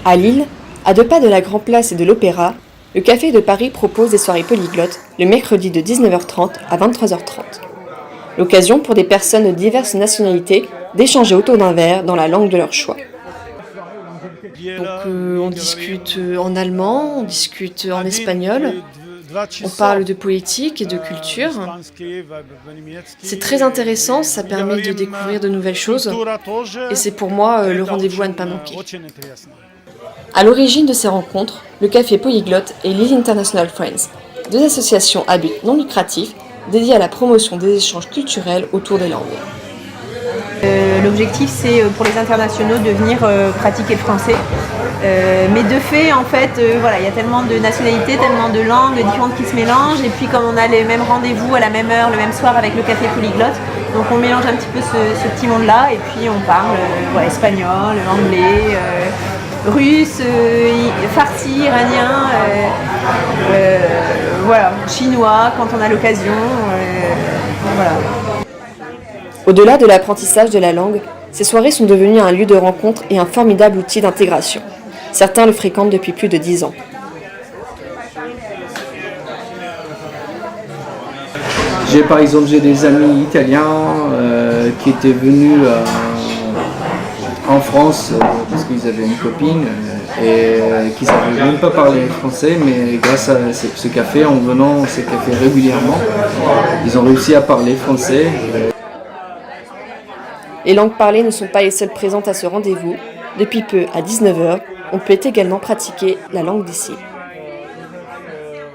À Lille, à 2 pas de la Grand Place et de l'Opéra, le Café de Paris propose des soirées polyglottes le mercredi de 19h30 à 23h30. L'occasion pour des personnes de diverses nationalités d'échanger autour d'un verre dans la langue de leur choix. On discute en allemand, on discute en espagnol, on parle de politique et de culture. C'est très intéressant, ça permet de découvrir de nouvelles choses et c'est pour moi le rendez-vous à ne pas manquer. À l'origine de ces rencontres, le Café Polyglotte et Lille International Friends, deux associations à but non lucratif dédiées à la promotion des échanges culturels autour des langues. L'objectif, c'est pour les internationaux de venir pratiquer le français. Mais de fait, en fait, il y a tellement de nationalités, tellement de langues différentes qui se mélangent. Et puis, comme on a les mêmes rendez-vous à la même heure, le même soir avec le Café Polyglotte, donc on mélange un petit peu ce petit monde-là. Et puis, on parle espagnol, anglais, russe, farsi, iranien, chinois quand on a l'occasion. Au-delà de l'apprentissage de la langue, ces soirées sont devenues un lieu de rencontre et un formidable outil d'intégration. Certains le fréquentent depuis plus de 10 ans. J'ai des amis italiens qui étaient venus en France parce qu'ils avaient une copine et qui ne savaient même pas parler français, mais grâce à ce café, en venant à ce café régulièrement, ils ont réussi à parler français. Les langues parlées ne sont pas les seules présentes à ce rendez-vous. Depuis peu, à 19h, on peut également pratiquer la langue des signes.